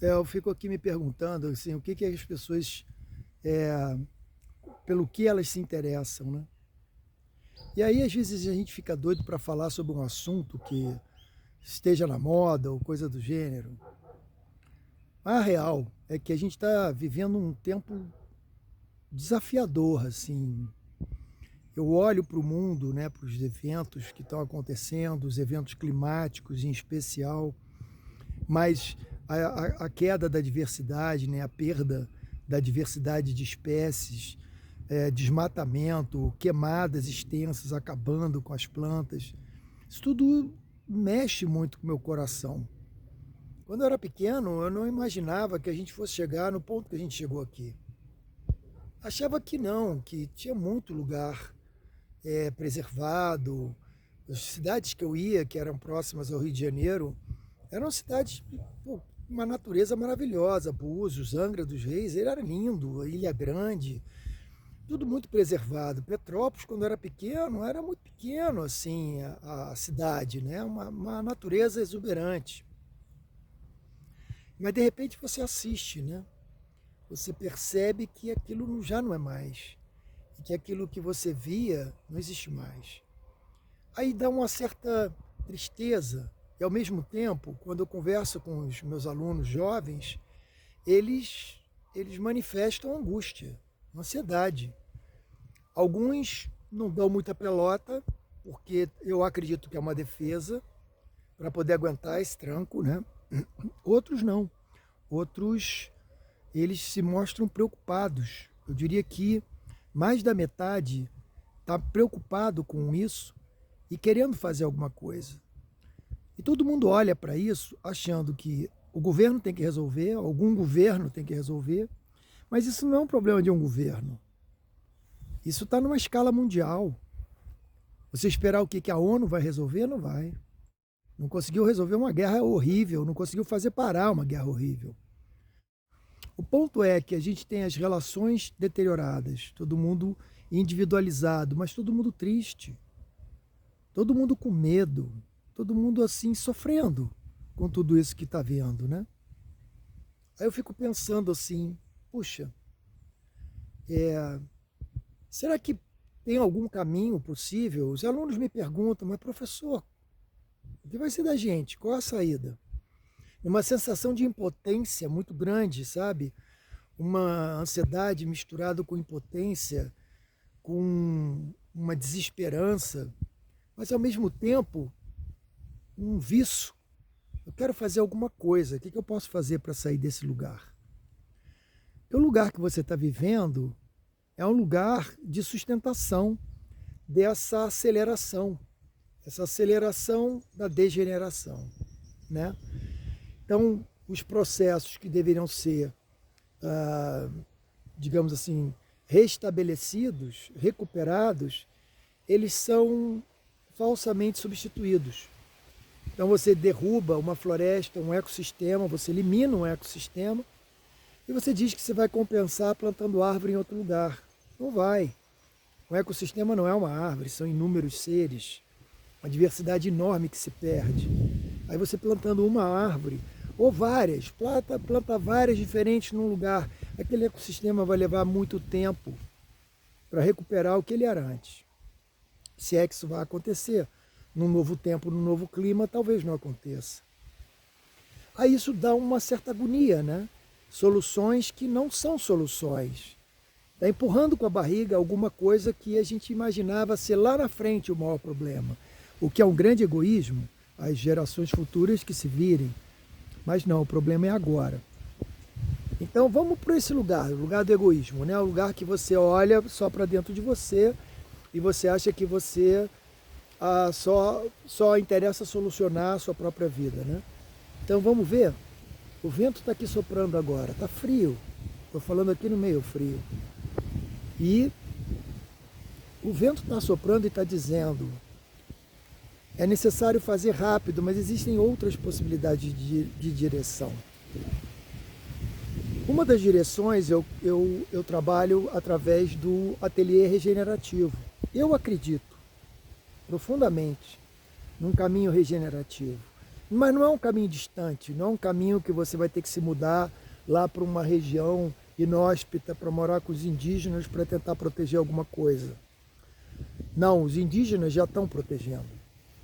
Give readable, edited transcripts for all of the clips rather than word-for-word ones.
Eu fico aqui me perguntando assim, o que que as pessoas, é, pelo que elas se interessam, né? E aí às vezes a gente fica doido para falar sobre um assunto que esteja na moda ou coisa do gênero. A real é que a gente está vivendo um tempo desafiador, assim. Eu olho para o mundo, né, para os eventos que estão acontecendo, os eventos climáticos em especial, mas a queda da diversidade, né, a perda da diversidade de espécies, desmatamento, queimadas extensas acabando com as plantas, isso tudo mexe muito com o meu coração. Quando eu era pequeno, eu não imaginava que a gente fosse chegar no ponto que a gente chegou aqui. Achava que não, que tinha muito lugar preservado. As cidades que eu ia, que eram próximas ao Rio de Janeiro, eram cidades, pô, uma natureza maravilhosa. Búzios, Angra dos Reis, ele era lindo, a Ilha Grande, tudo muito preservado. Petrópolis, quando eu era pequeno, era muito pequeno assim a cidade, né? Uma natureza exuberante. Mas de repente você assiste, né? Você percebe que aquilo já não é mais. E que aquilo que você via não existe mais. Aí dá uma certa tristeza. E ao mesmo tempo, quando eu converso com os meus alunos jovens, eles, eles manifestam angústia, ansiedade. Alguns não dão muita pelota, porque eu acredito que é uma defesa para poder aguentar esse tranco, né? Outros não. Outros, eles se mostram preocupados. Eu diria que mais da metade está preocupado com isso e querendo fazer alguma coisa. E todo mundo olha para isso achando que o governo tem que resolver, algum governo tem que resolver, mas isso não é um problema de um governo. Isso está numa escala mundial. Você esperar o que, que a ONU vai resolver? Não vai. Não conseguiu resolver uma guerra horrível, não conseguiu fazer parar uma guerra horrível. O ponto é que a gente tem as relações deterioradas, todo mundo individualizado, mas todo mundo triste, todo mundo com medo, todo mundo assim sofrendo com tudo isso que está vendo, né? Aí eu fico pensando assim, puxa, será que tem algum caminho possível? Os alunos me perguntam, mas professor, o que vai ser da gente? Qual é a saída? Uma sensação de impotência muito grande, sabe? Uma ansiedade misturada com impotência, com uma desesperança, mas ao mesmo tempo um vício. Eu quero fazer alguma coisa. O que eu posso fazer para sair desse lugar? Porque o lugar que você está vivendo é um lugar de sustentação dessa aceleração da degeneração, né? Então, os processos que deveriam ser, digamos assim, restabelecidos, recuperados, eles são falsamente substituídos. Então você derruba uma floresta, um ecossistema, você elimina um ecossistema e você diz que você vai compensar plantando árvore em outro lugar. Não vai. Um ecossistema não é uma árvore, são inúmeros seres, uma diversidade enorme que se perde. Aí você plantando uma árvore, ou várias, planta várias diferentes num lugar, aquele ecossistema vai levar muito tempo para recuperar o que ele era antes. Se é que isso vai acontecer, num novo tempo, num novo clima, talvez não aconteça. Aí isso dá uma certa agonia, né? Soluções que não são soluções. Está empurrando com a barriga alguma coisa que a gente imaginava ser lá na frente o maior problema. O que é um grande egoísmo, as gerações futuras que se virem. Mas não, o problema é agora. Então vamos para esse lugar, o lugar do egoísmo, né? O lugar que você olha só para dentro de você e você acha que você só interessa solucionar a sua própria vida, né? Então vamos ver. O vento está aqui soprando agora, está frio. Estou falando aqui no meio frio. E o vento está soprando e está dizendo: é necessário fazer rápido, mas existem outras possibilidades de direção. Uma das direções eu trabalho através do ateliê regenerativo. Eu acredito profundamente num caminho regenerativo. Mas não é um caminho distante, não é um caminho que você vai ter que se mudar lá para uma região inóspita para morar com os indígenas para tentar proteger alguma coisa. Não, os indígenas já estão protegendo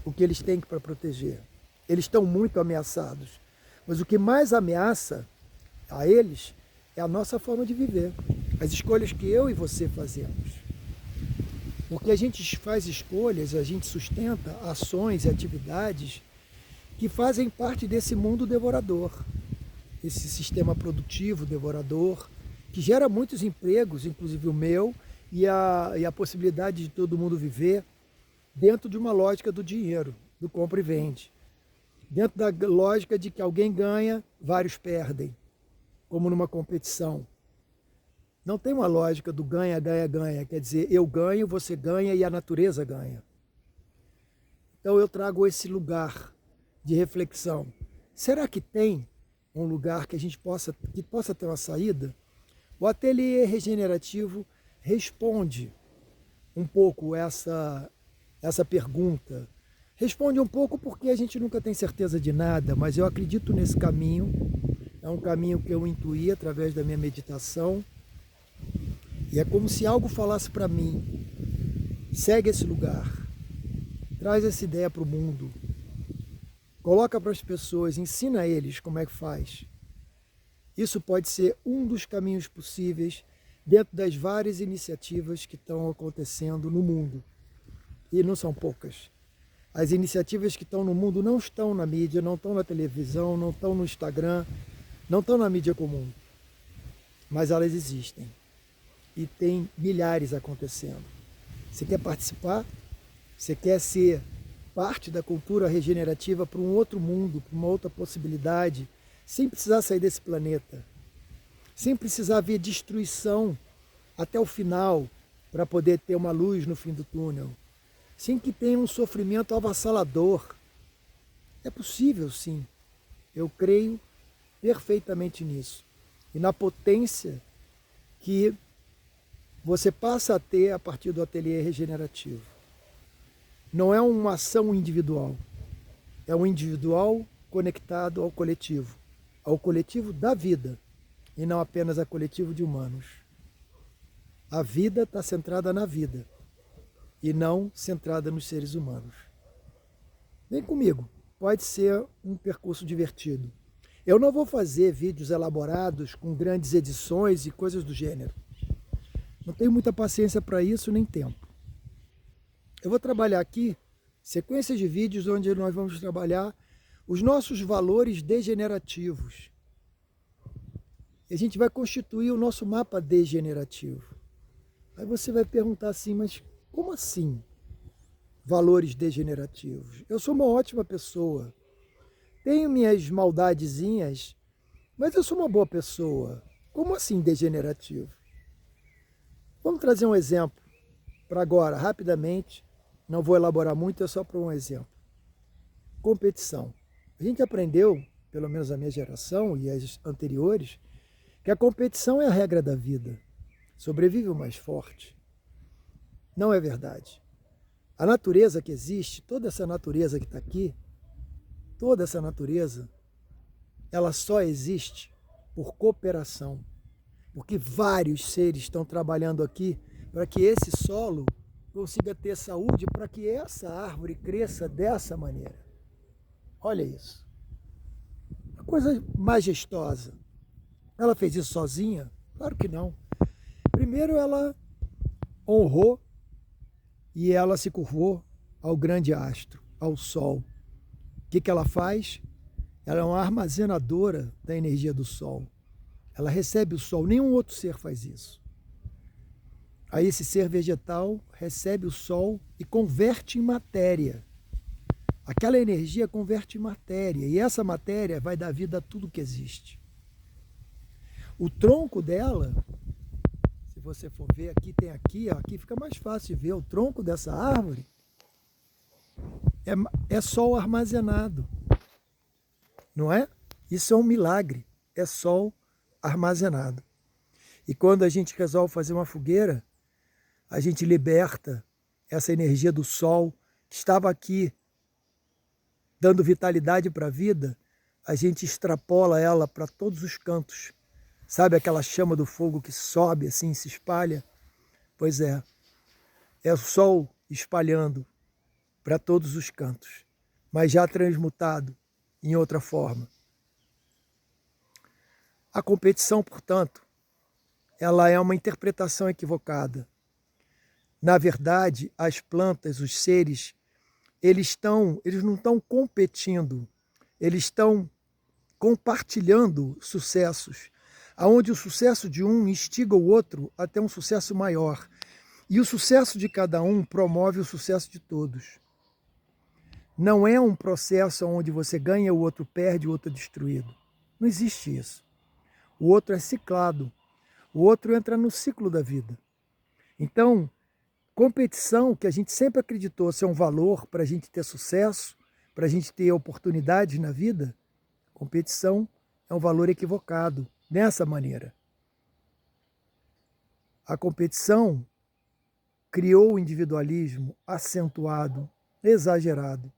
o que eles têm para proteger. Eles estão muito ameaçados. Mas o que mais ameaça a eles é a nossa forma de viver. As escolhas que eu e você fazemos. Porque a gente faz escolhas, a gente sustenta ações e atividades que fazem parte desse mundo devorador. Esse sistema produtivo devorador, que gera muitos empregos, inclusive o meu, e a possibilidade de todo mundo viver dentro de uma lógica do dinheiro, do compra e vende. Dentro da lógica de que alguém ganha, vários perdem, como numa competição. Não tem uma lógica do ganha, ganha, ganha. Quer dizer, eu ganho, você ganha e a natureza ganha. Então eu trago esse lugar de reflexão. Será que tem um lugar que a gente possa ter uma saída? O ateliê regenerativo responde um pouco essa pergunta. Responde um pouco porque a gente nunca tem certeza de nada, mas eu acredito nesse caminho. É um caminho que eu intuí através da minha meditação. E é como se algo falasse para mim: segue esse lugar, traz essa ideia para o mundo, coloca para as pessoas, ensina a eles como é que faz. Isso pode ser um dos caminhos possíveis dentro das várias iniciativas que estão acontecendo no mundo. E não são poucas. As iniciativas que estão no mundo não estão na mídia, não estão na televisão, não estão no Instagram, não estão na mídia comum. Mas elas existem. E tem milhares acontecendo. Você quer participar? Você quer ser parte da cultura regenerativa para um outro mundo, para uma outra possibilidade, sem precisar sair desse planeta, sem precisar ver destruição até o final para poder ter uma luz no fim do túnel, sem que tenha um sofrimento avassalador. É possível, sim. Eu creio perfeitamente nisso. E na potência que você passa a ter a partir do ateliê regenerativo. Não é uma ação individual, é um individual conectado ao coletivo da vida, e não apenas ao coletivo de humanos. A vida está centrada na vida, e não centrada nos seres humanos. Vem comigo, pode ser um percurso divertido. Eu não vou fazer vídeos elaborados com grandes edições e coisas do gênero. Não tenho muita paciência para isso, nem tempo. Eu vou trabalhar aqui sequências de vídeos onde nós vamos trabalhar os nossos valores degenerativos. E a gente vai constituir o nosso mapa degenerativo. Aí você vai perguntar assim, mas como assim valores degenerativos? Eu sou uma ótima pessoa, tenho minhas maldadezinhas, mas eu sou uma boa pessoa. Como assim degenerativo? Vamos trazer um exemplo para agora, rapidamente. Não vou elaborar muito, é só para um exemplo. Competição. A gente aprendeu, pelo menos a minha geração e as anteriores, que a competição é a regra da vida. Sobrevive o mais forte. Não é verdade. A natureza que existe, toda essa natureza que está aqui, toda essa natureza, ela só existe por cooperação. Porque vários seres estão trabalhando aqui para que esse solo consiga ter saúde, para que essa árvore cresça dessa maneira. Olha isso. Uma coisa majestosa. Ela fez isso sozinha? Claro que não. Primeiro ela honrou e ela se curvou ao grande astro, ao Sol. O que ela faz? Ela é uma armazenadora da energia do Sol. Ela recebe o Sol, nenhum outro ser faz isso. Aí esse ser vegetal recebe o Sol e converte em matéria. Aquela energia converte em matéria, e essa matéria vai dar vida a tudo que existe. O tronco dela, se você for ver, aqui tem aqui, ó, aqui fica mais fácil de ver, o tronco dessa árvore é sol armazenado, não é? Isso é um milagre, é sol armazenado. E quando a gente resolve fazer uma fogueira, a gente liberta essa energia do sol que estava aqui dando vitalidade para a vida, a gente extrapola ela para todos os cantos. Sabe aquela chama do fogo que sobe assim, se espalha? Pois é o sol espalhando para todos os cantos, mas já transmutado em outra forma. A competição, portanto, ela é uma interpretação equivocada. Na verdade, as plantas, os seres, eles não estão competindo, eles estão compartilhando sucessos, aonde o sucesso de um instiga o outro até um sucesso maior. E o sucesso de cada um promove o sucesso de todos. Não é um processo onde você ganha, o outro perde, o outro é destruído. Não existe isso. O outro é ciclado. O outro entra no ciclo da vida. Então, competição, que a gente sempre acreditou ser um valor para a gente ter sucesso, para a gente ter oportunidades na vida, competição é um valor equivocado, dessa maneira. A competição criou o individualismo acentuado, exagerado,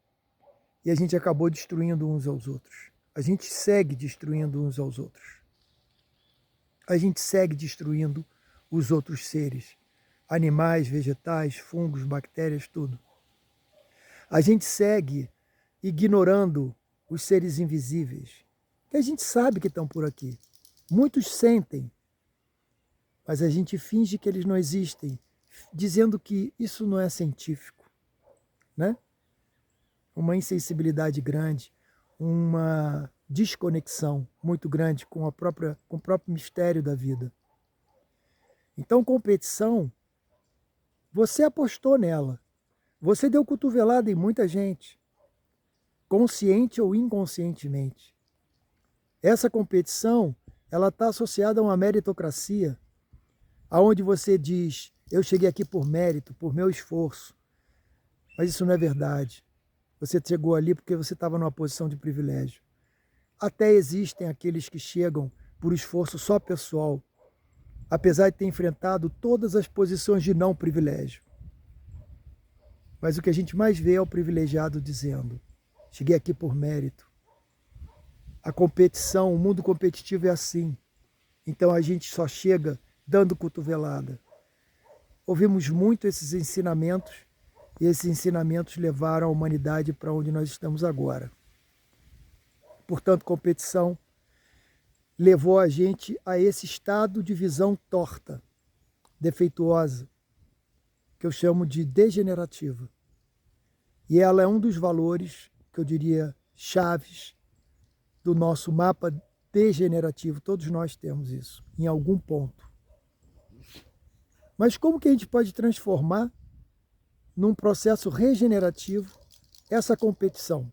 e a gente acabou destruindo uns aos outros. A gente segue destruindo uns aos outros. A gente segue destruindo os outros seres, animais, vegetais, fungos, bactérias, tudo. A gente segue ignorando os seres invisíveis, que a gente sabe que estão por aqui. Muitos sentem, mas a gente finge que eles não existem, dizendo que isso não é científico, né? Uma insensibilidade grande, uma desconexão muito grande com o próprio mistério da vida. Então, competição, você apostou nela, você deu cotovelada em muita gente, consciente ou inconscientemente. Essa competição, ela está associada a uma meritocracia, aonde você diz, eu cheguei aqui por mérito, por meu esforço. Mas isso não é verdade. Você chegou ali porque você estava numa posição de privilégio. Até existem aqueles que chegam por esforço só pessoal, apesar de ter enfrentado todas as posições de não privilégio. Mas o que a gente mais vê é o privilegiado dizendo, cheguei aqui por mérito. A competição, o mundo competitivo é assim. Então a gente só chega dando cotovelada. Ouvimos muito esses ensinamentos e esses ensinamentos levaram a humanidade para onde nós estamos agora. Portanto, competição levou a gente a esse estado de visão torta, defeituosa, que eu chamo de degenerativa. E ela é um dos valores, que eu diria, chaves do nosso mapa degenerativo. Todos nós temos isso, em algum ponto. Mas como que a gente pode transformar num processo regenerativo essa competição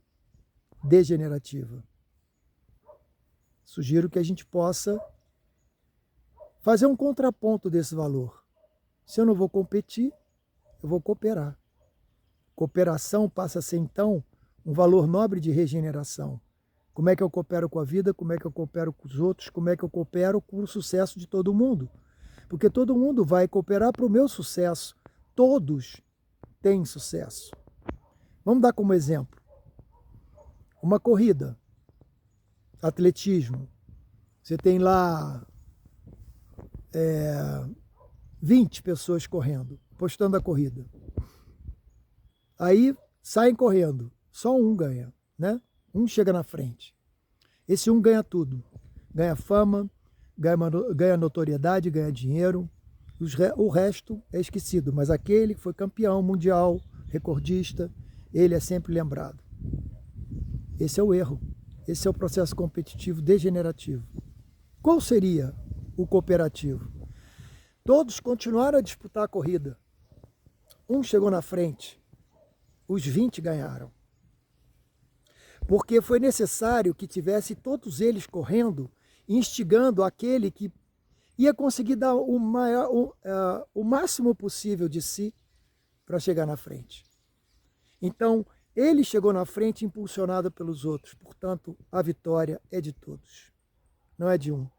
degenerativa? Sugiro que a gente possa fazer um contraponto desse valor. Se eu não vou competir, eu vou cooperar. Cooperação passa a ser, então, um valor nobre de regeneração. Como é que eu coopero com a vida? Como é que eu coopero com os outros? Como é que eu coopero com o sucesso de todo mundo? Porque todo mundo vai cooperar para o meu sucesso. Todos têm sucesso. Vamos dar como exemplo uma corrida, atletismo. Você tem lá 20 pessoas correndo, postando a corrida. Aí saem correndo, só um ganha, né? Um chega na frente. Esse um ganha tudo. Ganha fama, ganha notoriedade, ganha dinheiro. O resto é esquecido, mas aquele que foi campeão mundial, recordista, ele é sempre lembrado. Esse é o erro. Esse é o processo competitivo degenerativo. Qual seria o cooperativo? Todos continuaram a disputar a corrida. Um chegou na frente, os 20 ganharam. Porque foi necessário que tivesse todos eles correndo, instigando aquele que ia conseguir dar o máximo possível de si para chegar na frente. Então, ele chegou na frente impulsionado pelos outros. Portanto, a vitória é de todos, não é de um.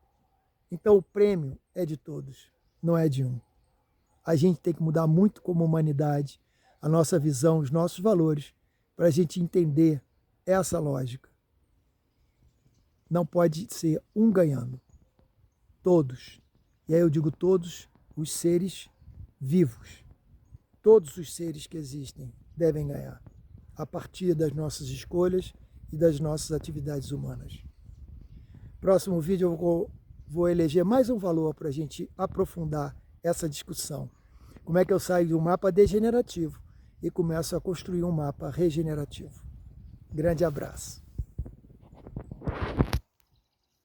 Então, o prêmio é de todos, não é de um. A gente tem que mudar muito como humanidade a nossa visão, os nossos valores, para a gente entender essa lógica. Não pode ser um ganhando. Todos. E aí eu digo todos os seres vivos. Todos os seres que existem devem ganhar, a partir das nossas escolhas e das nossas atividades humanas. Próximo vídeo eu vou eleger mais um valor para a gente aprofundar essa discussão. Como é que eu saio de um mapa degenerativo e começo a construir um mapa regenerativo. Grande abraço.